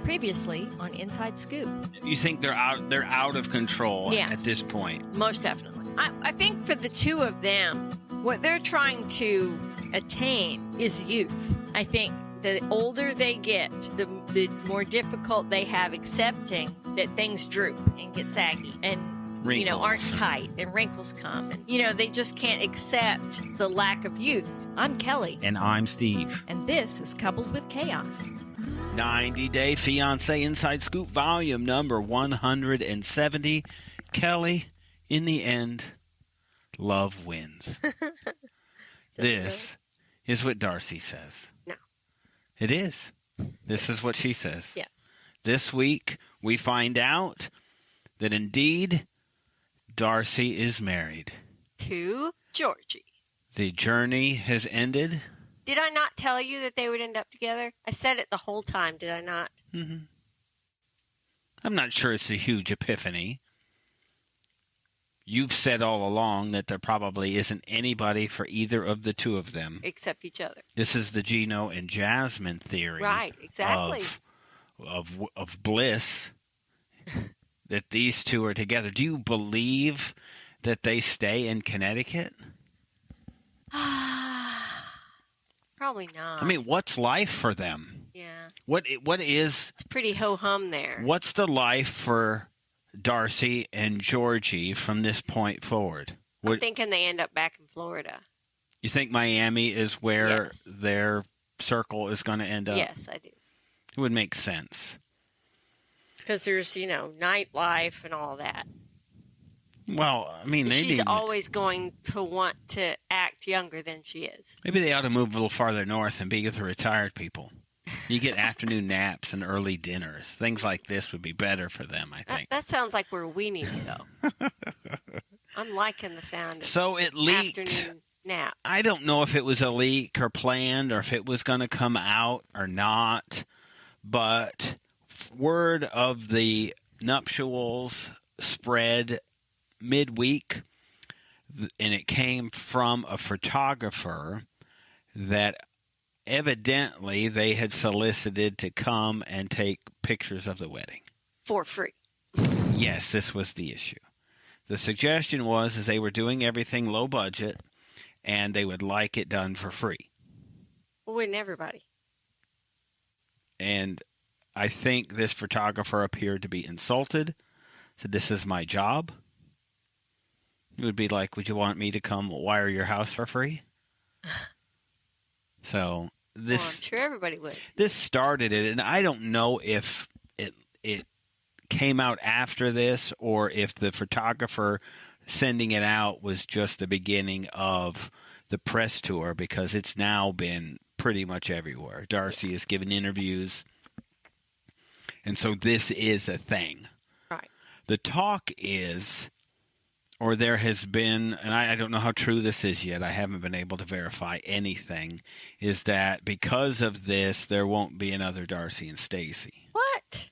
Previously on Inside Scoop. You think they're out of control Yes. at this point? Most definitely. I think for the two of them, what they're trying to attain is youth. I think the older they get, the more difficult they have accepting that things droop and get saggy and Wrinkles. aren't tight and wrinkles come. And, they just can't accept the lack of youth. I'm Kelly. And I'm Steve. And this is Coupled with Chaos. 90-Day Fiancé Inside Scoop, volume number 170. Kelly, in the end, love wins. This is what Darcey says. No. It is. This is what she says. Yes. This week, we find out that indeed, Darcey is married. To Georgie. The journey has ended. Did I not tell you that they would end up together? I said it the whole time, did I not? Mm-hmm. I'm not sure it's a huge epiphany. You've said all along that there probably isn't anybody for either of the two of them. Except each other. This is the Gino and Jasmine theory. Right, exactly. Of bliss, that these two are together. Do you believe that they stay in Connecticut? Probably not. I mean, what's life for them? Yeah. What is... It's pretty ho-hum there. What's the life for Darcey and Georgie from this point forward? I'm thinking they end up back in Florida. You think Miami is where their circle is going to end up? Yes, I do. It would make sense. Because there's, nightlife and all that. Well, I mean, she's always going to want to act younger than she is. Maybe they ought to move a little farther north and be with the retired people. You get afternoon naps and early dinners. Things like this would be better for them, I think. That sounds like where we need to go. I'm liking the sound of so it leaked. Afternoon naps. I don't know if it was a leak or planned or if it was going to come out or not, but word of the nuptials spread midweek, and it came from a photographer that evidently they had solicited to come and take pictures of the wedding. For free. Yes, this was the issue. The suggestion was they were doing everything low budget, and they would like it done for free. Well, wouldn't everybody? And I think this photographer appeared to be insulted. Said, "This is my job." It would be like, "Would you want me to come wire your house for free?" So this, I'm sure everybody would. This started it, and I don't know if it came out after this or if the photographer sending it out was just the beginning of the press tour, because it's now been pretty much everywhere. Darcey has given interviews, and so this is a thing. Right. The talk is, or there has been, and I don't know how true this is yet, I haven't been able to verify anything, is that because of this, there won't be another Darcey and Stacey. What?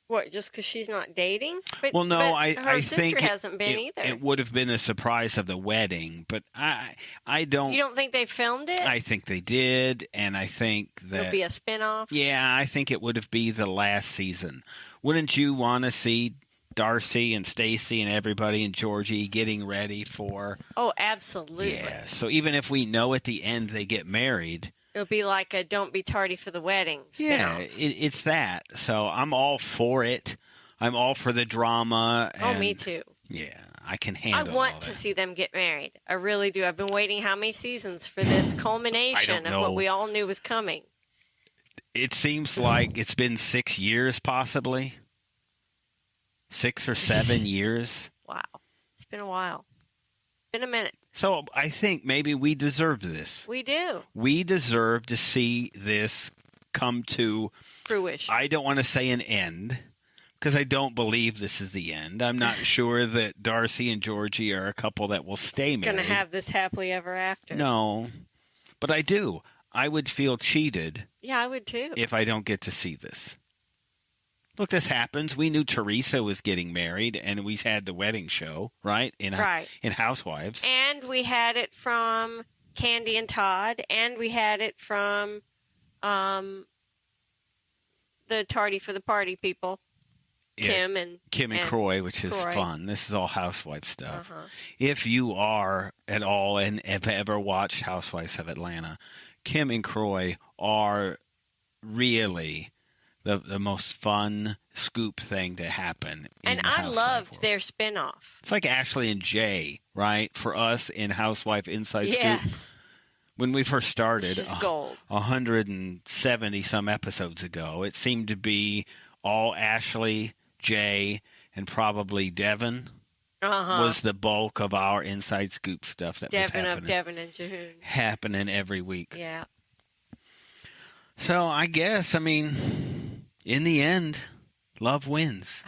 What, just because she's not dating? Well, no, I her think sister hasn't been either. It would have been a surprise of the wedding, but I don't... You don't think they filmed it? I think they did, and I think that... It'll be a spinoff? Yeah, I think it would have been the last season. Wouldn't you want to see Darcey and Stacey and everybody and Georgie getting ready for... Oh, absolutely. Yeah, so even if we know at the end they get married... It'll be like a don't be tardy for the wedding spinoff. Yeah, it's that. So I'm all for it. I'm all for the drama. And, me too. Yeah, I can handle I want all to that. see them get married. I really do. I've been waiting how many seasons for this culmination of what we all knew was coming. It seems like it's been 6 years, possibly. 6 or 7 years. Wow. It's been a while. Been a minute. So I think maybe we deserve this. We do. We deserve to see this come to fruition. I don't want to say an end, because I don't believe this is the end. I'm not sure that Darcey and Georgie are a couple that will stay married. Going to have this happily ever after. No, but I do. I would feel cheated. Yeah, I would too. If I don't get to see this. Look, this happens. We knew Teresa was getting married, and we had the wedding show, right? In Housewives. And we had it from Candy and Todd, and we had it from the the tardy for the party people. Kim and Croy, which is Croy. fun. This is all housewife stuff. Uh-huh. If you are at all and have ever watched Housewives of Atlanta, Kim and Croy are really the most fun scoop thing to happen. And I loved their spinoff. It's like Ashley and Jay, right? For us in Housewife Inside Yes. Scoop. When we first started, gold. 170 some episodes ago, it seemed to be all Ashley, Jay, and probably Devin was the bulk of our Inside Scoop stuff that was happening. Devin and Jehoon. Happening every week. Yeah. So I guess, in the end, love wins.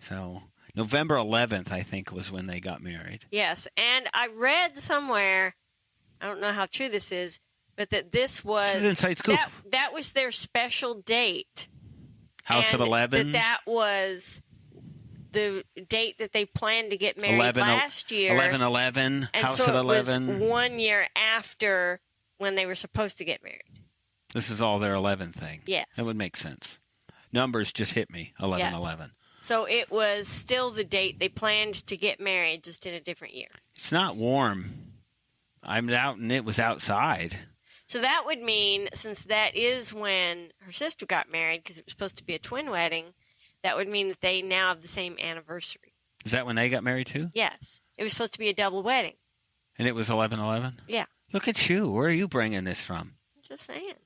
So November 11th, I think, was when they got married. Yes, and I read somewhere, I don't know how true this is, but that this was Inside Scoop. That was their special date. House of 11. That was the date that they planned to get married last year. 11/11. House so of 11. It was 1 year after when they were supposed to get married. This is all their 11 thing. Yes, that would make sense. Numbers just hit me. 11/11. Yes. So it was still the date they planned to get married, just in a different year. It's not warm. I'm out and it was outside. So that would mean, since that is when her sister got married, because it was supposed to be a twin wedding, that would mean that they now have the same anniversary. Is that when they got married too? Yes. It was supposed to be a double wedding. And it was 11/11? Yeah. Look at you. Where are you bringing this from? I'm just saying.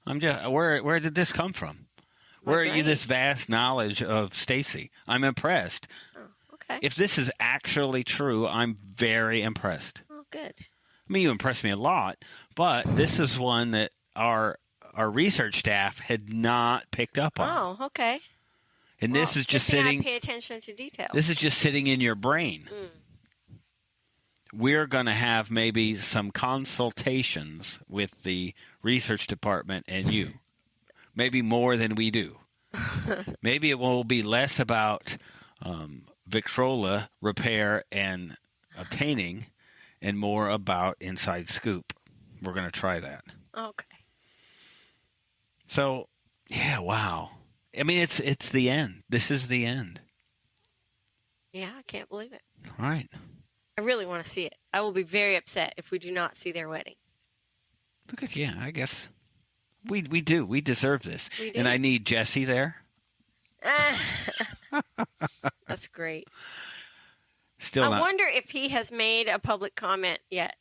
Where did this come from? Where are you this vast knowledge of Stacy? I'm impressed. Oh, okay. If this is actually true, I'm very impressed. Oh, good. You impressed me a lot, but this is one that our research staff had not picked up on. Oh, okay. And this is just sitting. Pay attention to details. This is just sitting in your brain. We're going to have maybe some consultations with the research department and you. Maybe more than we do. Maybe it will be less about Victrola repair and obtaining and more about Inside Scoop. We're going to try that. Okay. So, yeah, wow. It's the end. This is the end. Yeah, I can't believe it. All right. I really want to see it. I will be very upset if we do not see their wedding. Look at I guess we do. We deserve this. We do. And I need Jesse there. That's great. I wonder if he has made a public comment yet.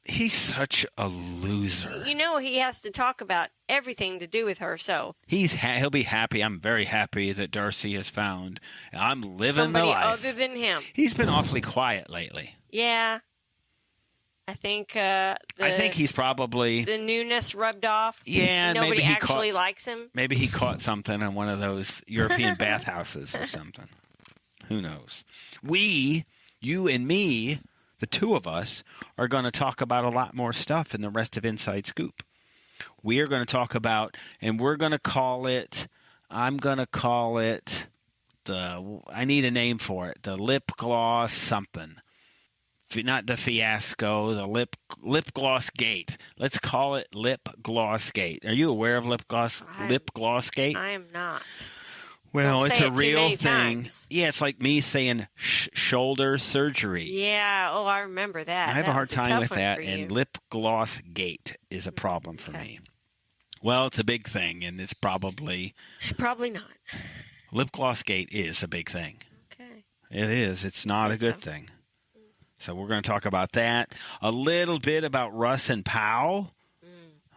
He's such a loser. He has to talk about everything to do with her, so. He'll be happy. I'm very happy that Darcey has found. I'm living somebody the life. other than him. He's been awfully quiet lately. Yeah. I think he's probably the newness rubbed off. Yeah, nobody maybe actually likes him. Maybe he caught something in one of those European bathhouses or something. Who knows? You and me, the two of us, are going to talk about a lot more stuff in the rest of Inside Scoop. We are going to talk about, and we're going to call it. I'm going to call it I need a name for it. The lip gloss something. Not the fiasco, the lip gloss gate. Let's call it lip gloss gate. Are you aware of lip gloss gate? I am not. Well, Don't it's say a it too real many thing. times. Yeah, it's like me saying shoulder surgery. Yeah. Oh, I remember that. I have a hard time with that, and lip gloss gate is a problem for me. Well, it's a big thing, and it's probably not. Lip gloss gate is a big thing. Okay. It is. It's not a good thing. So we're going to talk about that. A little bit about Russ and Paola.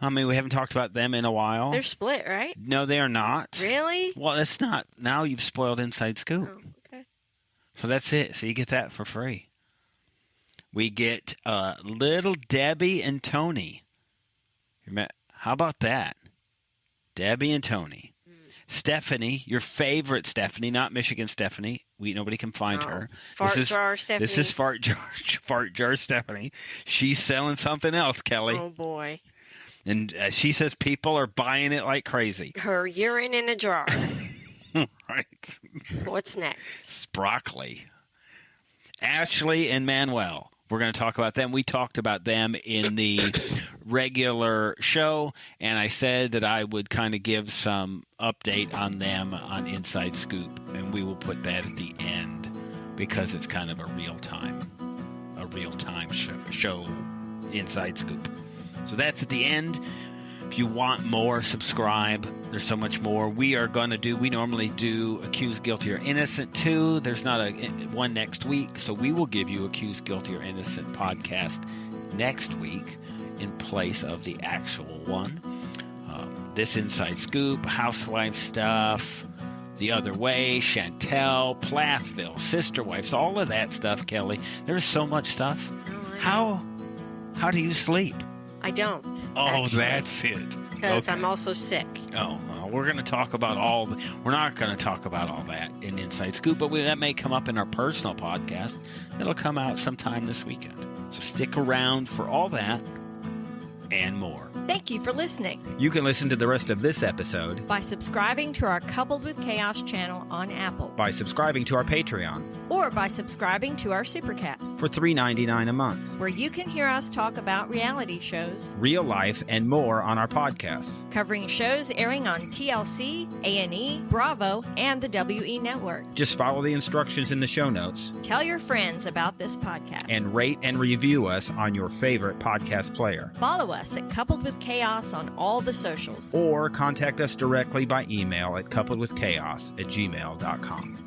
We haven't talked about them in a while. They're split, right? No, they are not. Really? Well, it's not. Now you've spoiled Inside Scoop. Oh, okay. So that's it. So you get that for free. We get Little Debbie and Tony. How about that? Debbie and Tony. Stephanie, your favorite Stephanie, not Michigan Stephanie. Nobody can find her. Fart jar Stephanie. This is Fart Jar Stephanie. She's selling something else, Kelly. Oh, boy. And she says people are buying it like crazy. Her urine in a jar. Right. What's next? Broccoli. Ashley and Manuel. We're going to talk about them. We talked about them in the regular show, and I said that I would kind of give some update on them on Inside Scoop, and we will put that at the end because it's kind of a real-time show Inside Scoop. So that's at the end. If you want more, subscribe. There's so much more. We normally do Accused, Guilty, or Innocent 2. There's not one next week, so we will give you Accused, Guilty, or Innocent podcast next week in place of the actual one. This Inside Scoop, Housewife stuff, The Other Way, Chantel, Plathville, Sister Wives, all of that stuff, Kelly. There's so much stuff. How do you sleep? I don't. Oh, actually. That's it. Because I'm also sick. Oh, well, we're going to talk about we're not going to talk about all that in Inside Scoop, but that may come up in our personal podcast. It'll come out sometime this weekend. So stick around for all that and more. Thank you for listening. You can listen to the rest of this episode by subscribing to our Coupled with Chaos channel on Apple, by subscribing to our Patreon, or by subscribing to our Supercast for $3.99 a month, where you can hear us talk about reality shows, real life, and more on our podcasts, covering shows airing on TLC, A&E, Bravo, and the WE Network. Just follow the instructions in the show notes. Tell your friends about this podcast. And rate and review us on your favorite podcast player. Follow us at Coupled with Chaos on all the socials. Or contact us directly by email at coupledwithchaos@gmail.com.